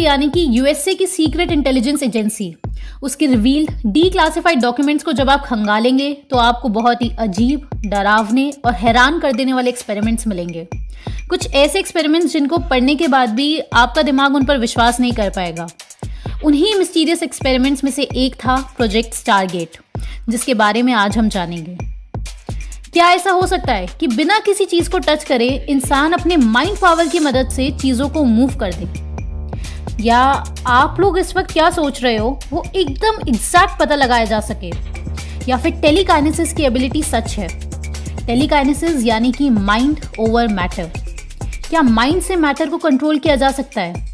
यानी कि यूएसए की सीक्रेट इंटेलिजेंस एजेंसी, उसके रिवील्ड डीक्लासिफाइड डॉक्यूमेंट्स को जब आप खंगालेंगे तो आपको बहुत ही अजीब, डरावने और हैरान कर देने वाले एक्सपेरिमेंट्स मिलेंगे। कुछ ऐसे एक्सपेरिमेंट्स जिनको पढ़ने के बाद भी आपका दिमाग उन पर विश्वास नहीं कर पाएगा। उन्हीं मिस्टीरियस एक्सपेरिमेंट्स में से एक था प्रोजेक्ट स्टारगेट, जिसके बारे में आज हम जानेंगे। क्या ऐसा हो सकता है कि बिना किसी चीज को टच करे इंसान अपने माइंड पावर की मदद से चीजों को मूव कर दे? या आप लोग इस वक्त क्या सोच रहे हो वो एकदम एग्जैक्ट पता लगाया जा सके? या फिर टेलीकाइनेसिस की एबिलिटी सच है? टेलीकाइनेसिस यानी कि माइंड ओवर मैटर। क्या माइंड से मैटर को कंट्रोल किया जा सकता है?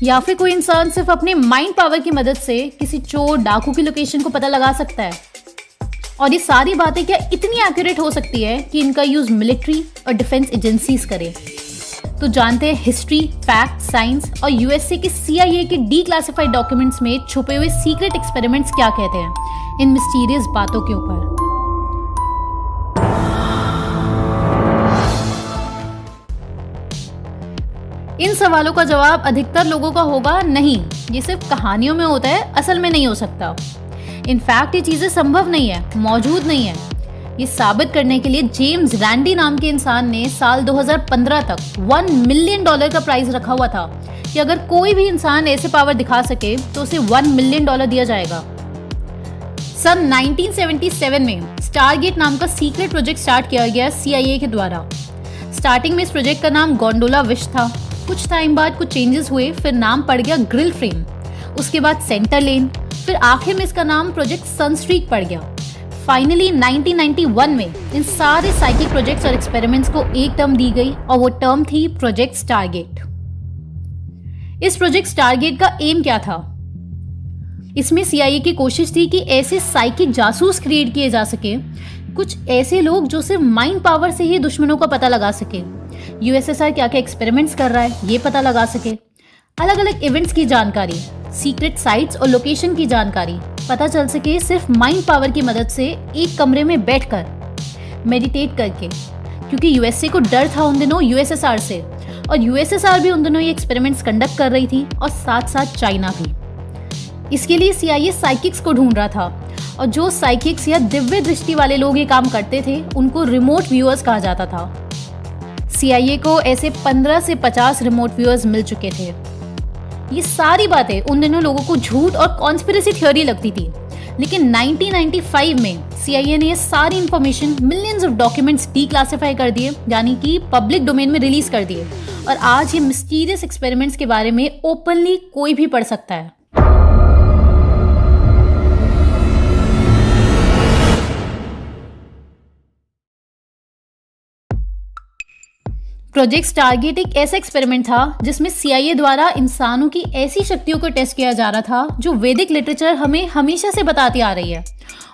या फिर कोई इंसान सिर्फ अपने माइंड पावर की मदद से किसी चोर, डाकू की लोकेशन को पता लगा सकता है? और ये सारी बातें क्या इतनी एक्यूरेट हो सकती है कि इनका यूज मिलिट्री और डिफेंस एजेंसीज करें? तो जानते हैं हिस्ट्री, फैक्ट, साइंस और यूएसए की सीआईए के डीक्लासिफाइड डॉक्यूमेंट्स में छुपे हुए सीक्रेट एक्सपेरिमेंट्स क्या कहते हैं इन मिस्टीरियस बातों के ऊपर। इन सवालों का जवाब अधिकतर लोगों का होगा नहीं, ये सिर्फ कहानियों में होता है, असल में नहीं हो सकता। इनफैक्ट ये चीजें संभव नहीं है, मौजूद नहीं है। ये साबित करने के लिए जेम्स रैंडी नाम के इंसान ने साल 2015 तक $1 मिलियन का प्राइज रखा हुआ था कि अगर कोई भी इंसान ऐसे पावर दिखा सके तो उसे $1 मिलियन दिया जाएगा। सन 1977 में स्टारगेट नाम का सीक्रेट प्रोजेक्ट स्टार्ट किया गया सीआईए के द्वारा। स्टार्टिंग में इस प्रोजेक्ट का नाम गोंडोला विश था। कुछ टाइम बाद कुछ चेंजेस हुए, फिर नाम पड़ गया ग्रिल फ्रेम, उसके बाद सेंटर लेन, फिर आखिर में इसका नाम प्रोजेक्ट सनस्ट्रीक पड़ गया। फाइनली 1991 में इन सारे साइकिक प्रोजेक्ट्स और एक्सपेरिमेंट्स को एक टर्म दी गई और वो टर्म थी प्रोजेक्ट स्टारगेट। इस प्रोजेक्ट स्टारगेट का एम क्या था? इसमें सीआईए की कोशिश थी कि ऐसे साइकिक जासूस क्रिएट किए जा सके, कुछ ऐसे लोग जो सिर्फ माइंड पावर से ही दुश्मनों का पता लगा सके, यूएसएसआर क्या क्या एक्सपेरिमेंट्स कर रहा है ये पता लगा सके, अलग अलग इवेंट्स की जानकारी, सीक्रेट साइट्स और लोकेशन की जानकारी पता चल सके सिर्फ माइंड पावर की मदद से एक कमरे में बैठकर मेडिटेट करके। क्योंकि यूएसए को डर था उन दिनों यूएसएसआर से, और यूएसएसआर भी उन दिनों ये एक्सपेरिमेंट्स कंडक्ट कर रही थी, और साथ साथ चाइना भी। इसके लिए सीआईए साइकिक्स को ढूंढ रहा था, और जो साइकिक्स या दिव्य दृष्टि वाले लोग ये काम करते थे उनको रिमोट व्यूअर्स कहा जाता था। सीआईए को ऐसे 15 से 50 रिमोट व्यूअर्स मिल चुके थे। ये सारी बातें उन दिनों लोगों को झूठ और कॉन्स्पिरेसी थ्योरी लगती थी, लेकिन 1995 में सीआईए ने ये सारी information, millions of documents declassify कर दिए, यानी कि पब्लिक डोमेन में रिलीज कर दिए, और आज ये मिस्टीरियस एक्सपेरिमेंट्स के बारे में ओपनली कोई भी पढ़ सकता है। प्रोजेक्ट स्टारगेट एक ऐसा एक्सपेरिमेंट था जिसमें सीआईए द्वारा इंसानों की ऐसी शक्तियों को टेस्ट किया जा रहा था जो वैदिक लिटरेचर हमें हमेशा से बताती आ रही है,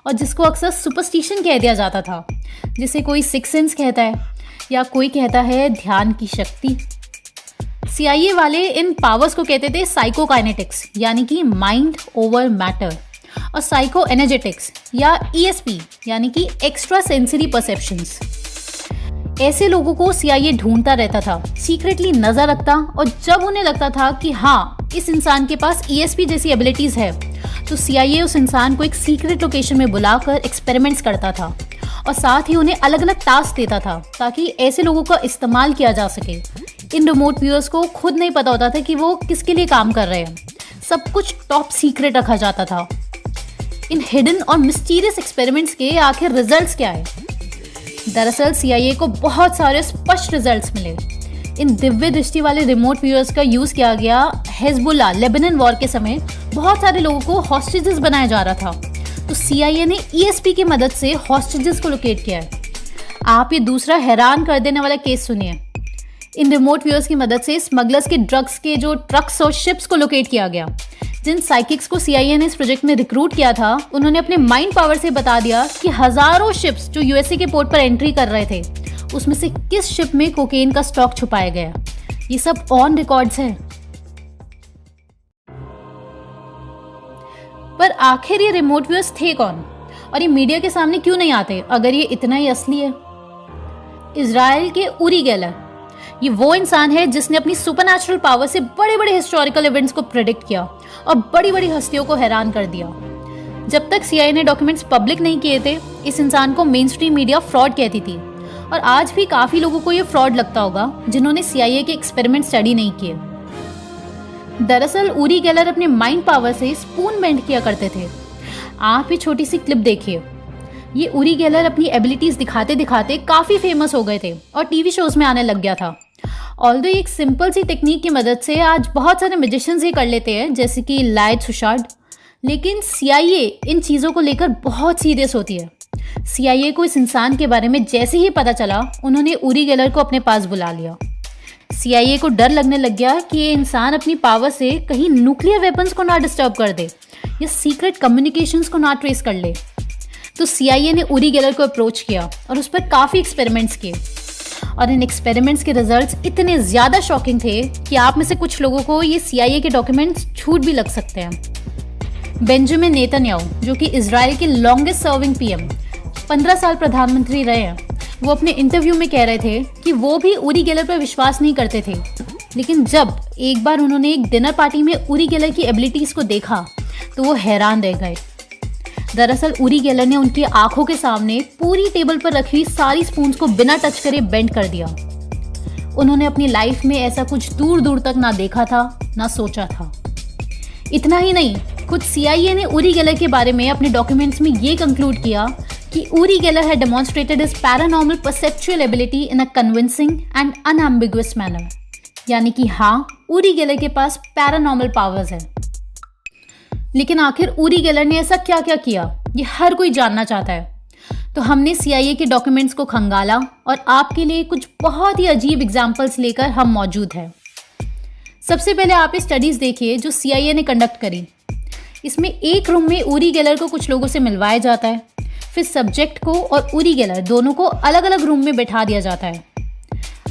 और जिसको अक्सर सुपरस्टिशन कह दिया जाता था, जिसे कोई सिक्स सेंस कहता है या कोई कहता है ध्यान की शक्ति। सीआईए वाले इन पावर्स को कहते थे साइकोकाइनेटिक्स, यानी कि माइंड ओवर मैटर, और साइको एनर्जेटिक्स या ईएसपी, यानी कि एक्स्ट्रा सेंसरी परसेप्शंस। ऐसे लोगों को सीआईए ढूंढता रहता था, सीक्रेटली नजर रखता, और जब उन्हें लगता था कि हाँ इस इंसान के पास ईएसपी जैसी एबिलिटीज है, तो सीआईए उस इंसान को एक सीक्रेट लोकेशन में बुलाकर एक्सपेरिमेंट्स करता था, और साथ ही उन्हें अलग अलग टास्क देता था ताकि ऐसे लोगों का इस्तेमाल किया जा सके। इन रिमोट व्यूअर्स को खुद नहीं पता होता था कि वो किसके लिए काम कर रहे हैं, सब कुछ टॉप सीक्रेट रखा जाता था। इन हिडन और मिस्टीरियस एक्सपेरिमेंट्स के आखिर रिजल्ट्स क्या है? दरअसल सीआईए को बहुत सारे स्पष्ट रिजल्ट्स मिले। इन दिव्य दृष्टि वाले रिमोट व्यूअर्स का यूज किया गया हिजबुल्लाह लेबनान वॉर के समय बहुत सारे लोगों को हॉस्टेजेस बनाया जा रहा था, तो सीआईए ने ईएसपी की मदद से हॉस्टेजेस को लोकेट किया है। आप ये दूसरा हैरान कर देने वाला केस सुनिए। इन रिमोट व्यूअर्स की मदद से स्मगलर्स के ड्रग्स के जो ट्रक्स और शिप्स को लोकेट किया गया। जिन साइकिक्स को सीआईए ने इस प्रोजेक्ट में रिक्रूट किया था, उन्होंने अपने माइंड पावर से बता दिया कि हजारों शिप्स जो यूएसए के पोर्ट पर एंट्री कर रहे थे, उसमें से किस शिप में कोकेन का स्टॉक छुपाया गया। ये सब ऑन रिकॉर्ड्स है। पर आखिर ये रिमोट व्यूअर्स थे कौन, और ये मीडिया के सामने क्यों नहीं आते अगर ये इतना ही असली है? इजराइल के उरी गेलर ये वो इंसान है जिसने अपनी सुपरनैचुरल पावर से बड़े बड़े हिस्टोरिकल इवेंट्स को प्रेडिक्ट किया और बड़ी बड़ी हस्तियों को हैरान कर दिया। जब तक CIA ने डॉक्यूमेंट्स पब्लिक नहीं किए थे, इस इंसान को मेन स्ट्रीम मीडिया फ्रॉड कहती थी। और आज भी काफ़ी लोगों को ये फ्रॉड लगता होगा जिन्होंने CIA के एक्सपेरिमेंट स्टडी नहीं किए। दरअसल ऊरी गेलर अपने माइंड पावर से स्पून बेंड किया करते थे। आप ये छोटी सी क्लिप देखिए। ये ऊरी गेलर अपनी एबिलिटीज दिखाते दिखाते काफ़ी फेमस हो गए थे और टीवी शोज में आने लग गया था। ऑल्दो एक सिंपल सी टेक्निक की मदद से आज बहुत सारे मैजिशियंस ये कर लेते हैं, जैसे कि लाइट सुशार्ड। लेकिन CIA इन चीज़ों को लेकर बहुत सीरियस होती है। CIA को इस इंसान के बारे में जैसे ही पता चला, उन्होंने ऊरी गेलर को अपने पास बुला लिया। CIA को डर लगने लग गया कि ये इंसान अपनी पावर से कहीं न्यूक्लियर वेपन्स को ना डिस्टर्ब कर दे या सीक्रेट कम्युनिकेशंस को ना ट्रेस कर ले। तो CIA ने ऊरी गेलर को अप्रोच किया और उस पर काफ़ी एक्सपेरिमेंट्स किए। और इन एक्सपेरिमेंट्स के रिजल्ट्स इतने ज़्यादा शॉकिंग थे कि आप में से कुछ लोगों को ये CIA के डॉक्यूमेंट्स झूठ भी लग सकते हैं। बेंजामिन नेतन्याहू, जो कि इजराइल के लॉन्गेस्ट सर्विंग PM, 15 साल प्रधानमंत्री रहे हैं, वो अपने इंटरव्यू में कह रहे थे कि वो भी ऊरी गेलर पर विश्वास नहीं करते थे। लेकिन जब एक बार उन्होंने एक डिनर पार्टी में ऊरी गेलर की एबिलिटीज़ को देखा तो वो हैरान रह गए। दरअसल ऊरी गेलर ने उनकी आंखों के सामने पूरी टेबल पर रखी हुई सारी स्पून्स को बिना टच करे बेंड कर दिया। उन्होंने अपनी लाइफ में ऐसा कुछ दूर दूर तक ना देखा था, ना सोचा था। इतना ही नहीं, खुद CIA ने ऊरी गेलर के बारे में अपने डॉक्यूमेंट्स में ये कंक्लूड किया कि Uri Geller had demonstrated his paranormal perceptual ability in a convincing and unambiguous manner. यानी कि हाँ, ऊरी गेलर के पास पैरानॉर्मल पावर्स है। लेकिन आखिर ऊरी गेलर ने ऐसा क्या क्या किया, ये हर कोई जानना चाहता है। तो हमने CIA के डॉक्यूमेंट्स को खंगाला और आपके लिए कुछ बहुत ही अजीब एग्जाम्पल्स लेकर हम मौजूद हैं। सबसे पहले आप ये स्टडीज़ देखिए जो CIA ने कंडक्ट करी। इसमें एक रूम में ऊरी गेलर को कुछ लोगों से मिलवाया जाता है, फिर सब्जेक्ट को और ऊरी गेलर दोनों को अलग अलग रूम में बैठा दिया जाता है।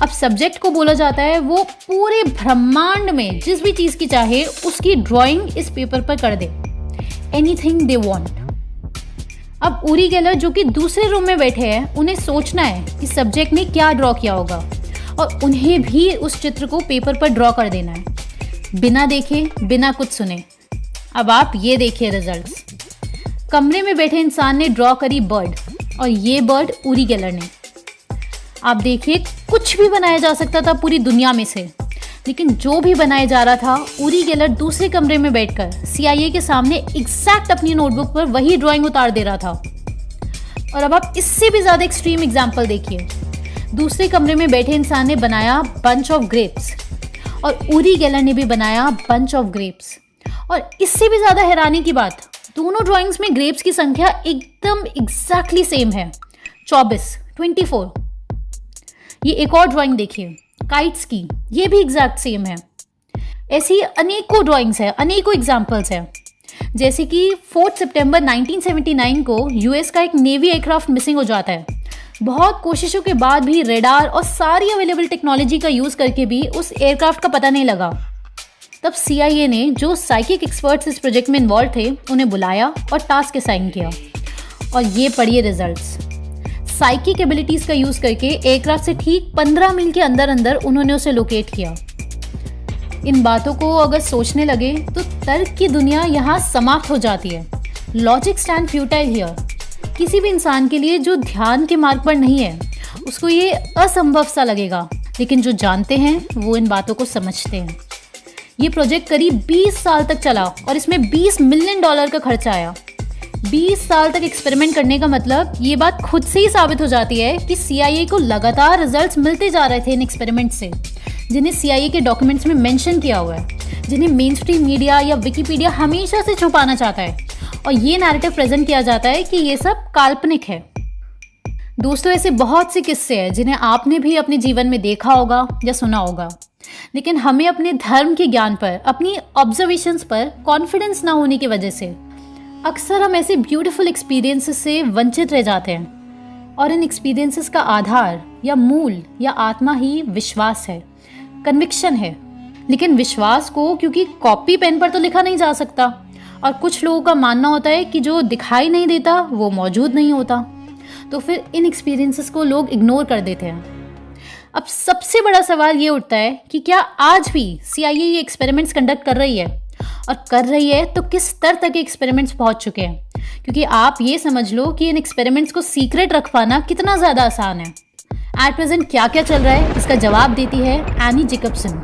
अब सब्जेक्ट को बोला जाता है वो पूरे ब्रह्मांड में जिस भी चीज़ की चाहे उसकी ड्राइंग इस पेपर पर कर दे, एनीथिंग दे वांट। अब ऊरी गेलर जो कि दूसरे रूम में बैठे हैं, उन्हें सोचना है कि सब्जेक्ट ने क्या ड्रॉ किया होगा और उन्हें भी उस चित्र को पेपर पर ड्रॉ कर देना है, बिना देखे, बिना कुछ सुने। अब आप ये देखिए रिजल्ट्स। कमरे में बैठे इंसान ने ड्रॉ करी बर्ड और ये बर्ड ऊरी गेलर ने। आप देखिए, कुछ भी बनाया जा सकता था पूरी दुनिया में से, लेकिन जो भी बनाया जा रहा था, ऊरी गेलर दूसरे कमरे में बैठकर CIA के सामने एग्जैक्ट अपनी नोटबुक पर वही ड्राइंग उतार दे रहा था। और अब आप इससे भी ज़्यादा एक्सट्रीम एग्जाम्पल देखिए। दूसरे कमरे में बैठे इंसान ने बनाया बंच ऑफ ग्रेप्स और ऊरी गेलर ने भी बनाया बंच ऑफ ग्रेप्स। और इससे भी ज़्यादा हैरानी की बात, दोनों ड्राइंग्स में ग्रेप्स की संख्या एकदम एग्जैक्टली सेम है, 24। ये एक और ड्राइंग देखिए काइट्स की, ये भी एग्जैक्ट सेम है। ऐसी अनेकों ड्राइंग्स हैं, अनेकों एग्जाम्पल्स हैं। जैसे कि 4 सितंबर 1979 को US का एक नेवी एयरक्राफ्ट मिसिंग हो जाता है। बहुत कोशिशों के बाद भी रेडार और सारी अवेलेबल टेक्नोलॉजी का यूज़ करके भी उस एयरक्राफ्ट का पता नहीं लगा। तब CIA ने जो साइकिक एक्सपर्ट्स इस प्रोजेक्ट में इन्वॉल्व थे उन्हें बुलाया और टास्क असाइन किया। और ये पढ़िए रिजल्ट्स। साइकिक एबिलिटीज़ का यूज़ करके एयरक्राफ्ट से ठीक 15 मील के अंदर अंदर उन्होंने उसे लोकेट किया। इन बातों को अगर सोचने लगे तो तर्क की दुनिया यहाँ समाप्त हो जाती है। Logic stand futile here. किसी भी इंसान के लिए जो ध्यान के मार्ग पर नहीं है, उसको ये असंभव सा लगेगा, लेकिन जो जानते हैं वो इन बातों को समझते हैं। ये प्रोजेक्ट करीब 20 साल तक चला और इसमें $20 मिलियन का खर्चा आया। 20 साल तक एक्सपेरिमेंट करने का मतलब ये बात खुद से ही साबित हो जाती है कि CIA को लगातार रिजल्ट्स मिलते जा रहे थे इन एक्सपेरिमेंट से, जिन्हें CIA के डॉक्यूमेंट्स में मेंशन किया हुआ है, जिन्हें मेन स्ट्रीम मीडिया या विकिपीडिया हमेशा से छुपाना चाहता है। और ये नैरेटिव प्रेजेंट किया जाता है कि ये सब काल्पनिक है। दोस्तों, ऐसे बहुत से किस्से हैं जिन्हें आपने भी अपने जीवन में देखा होगा या सुना होगा, लेकिन हमें अपने धर्म के ज्ञान पर, अपनी ऑब्जर्वेशंस पर कॉन्फिडेंस ना होने की वजह से अक्सर हम ऐसे ब्यूटीफुल एक्सपीरियंसेस से वंचित रह जाते हैं। और इन एक्सपीरियंसेस का आधार या मूल या आत्मा ही विश्वास है, कन्विक्शन है। लेकिन विश्वास को क्योंकि कॉपी पेन पर तो लिखा नहीं जा सकता, और कुछ लोगों का मानना होता है कि जो दिखाई नहीं देता वो मौजूद नहीं होता, तो फिर इन एक्सपीरियंसेस को लोग इग्नोर कर देते हैं। अब सबसे बड़ा सवाल ये उठता है कि क्या आज भी CIA ये एक्सपेरिमेंट्स कंडक्ट कर रही है, और कर रही है तो किस स्तर तक एक्सपेरिमेंट्स पहुंच चुके हैं। क्योंकि आप ये समझ लो कि इन एक्सपेरिमेंट्स को सीक्रेट रख पाना कितना ज़्यादा आसान है। एट प्रेजेंट क्या क्या चल रहा है, इसका जवाब देती है एनी जैकबसन।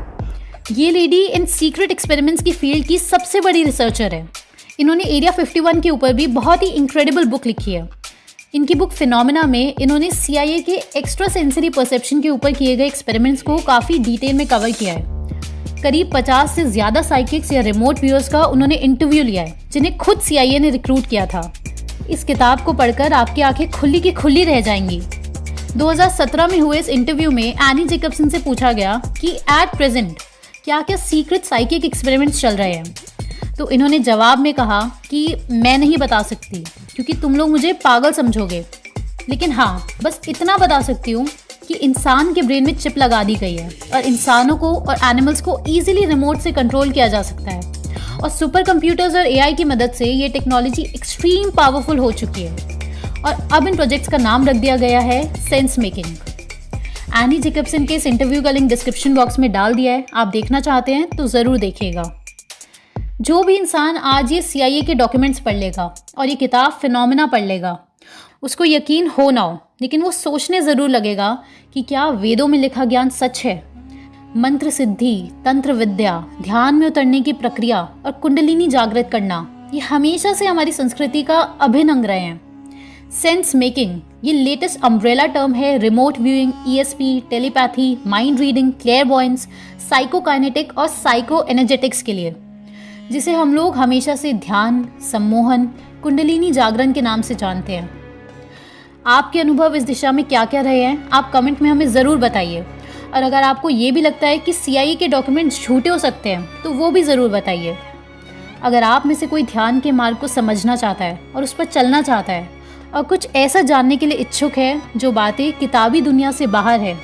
ये लेडी इन सीक्रेट एक्सपेरिमेंट्स की फील्ड की सबसे बड़ी रिसर्चर है। इन्होंने एरिया 51 के ऊपर भी बहुत ही इंक्रेडिबल बुक लिखी है। इनकी बुक फिनोमेना में इन्होंने CIA के एक्स्ट्रा सेंसरी परसेप्शन के ऊपर किए गए एक्सपेरिमेंट्स को काफ़ी डिटेल में कवर किया है। करीब 50 से ज़्यादा साइकिक्स या रिमोट व्यूअर्स का उन्होंने इंटरव्यू लिया है, जिन्हें खुद CIA ने रिक्रूट किया था। इस किताब को पढ़कर आपकी आंखें खुली की खुली रह जाएंगी। 2017 में हुए इस इंटरव्यू में एनी जैकबसन से पूछा गया कि एट प्रेजेंट क्या क्या सीक्रेट साइकिक एक्सपेरिमेंट्स चल रहे हैं। तो इन्होंने जवाब में कहा कि मैं नहीं बता सकती क्योंकि तुम लोग मुझे पागल समझोगे, लेकिन हाँ बस इतना बता सकती हूँ कि इंसान के ब्रेन में चिप लगा दी गई है और इंसानों को और एनिमल्स को ईजिली रिमोट से कंट्रोल किया जा सकता है। और सुपर कंप्यूटर्स और AI की मदद से ये टेक्नोलॉजी एक्सट्रीम पावरफुल हो चुकी है और अब इन प्रोजेक्ट्स का नाम रख दिया गया है सेंस मेकिंग। एनी जैकबसन के इस इंटरव्यू का लिंक डिस्क्रिप्शन बॉक्स में डाल दिया है, आप देखना चाहते हैं तो ज़रूर देखिएगा। जो भी इंसान आज ये CIA के डॉक्यूमेंट्स पढ़ लेगा और ये किताब फिनोमेना पढ़ लेगा, उसको यकीन हो ना हो लेकिन वो सोचने ज़रूर लगेगा कि क्या वेदों में लिखा ज्ञान सच है। मंत्र सिद्धि, तंत्र विद्या, ध्यान में उतरने की प्रक्रिया और कुंडलिनी जागृत करना, ये हमेशा से हमारी संस्कृति का अभिन्न अंग रहे हैं। सेंस मेकिंग ये लेटेस्ट अम्ब्रेला टर्म है remote viewing, ESP, telepathy, mind reading, clairvoyance, psychokinetic और साइको एनर्जेटिक्स के लिए, जिसे हम लोग हमेशा से ध्यान, सम्मोहन, कुंडलिनी जागरण के नाम से जानते हैं। आपके अनुभव इस दिशा में क्या क्या रहे हैं, आप कमेंट में हमें ज़रूर बताइए। और अगर आपको ये भी लगता है कि CIA के डॉक्यूमेंट्स झूठे हो सकते हैं तो वो भी ज़रूर बताइए। अगर आप में से कोई ध्यान के मार्ग को समझना चाहता है और उस पर चलना चाहता है और कुछ ऐसा जानने के लिए इच्छुक है जो बातें किताबी दुनिया से बाहर है,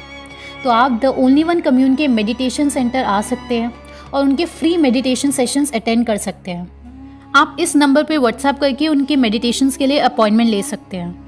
तो आप द ओनली वन कम्यून के मेडिटेशन सेंटर आ सकते हैं और उनके फ्री मेडिटेशन सेशंस अटेंड कर सकते हैं। आप इस नंबर पे व्हाट्सएप करके उनके मेडिटेशंस के लिए अपॉइंटमेंट ले सकते हैं।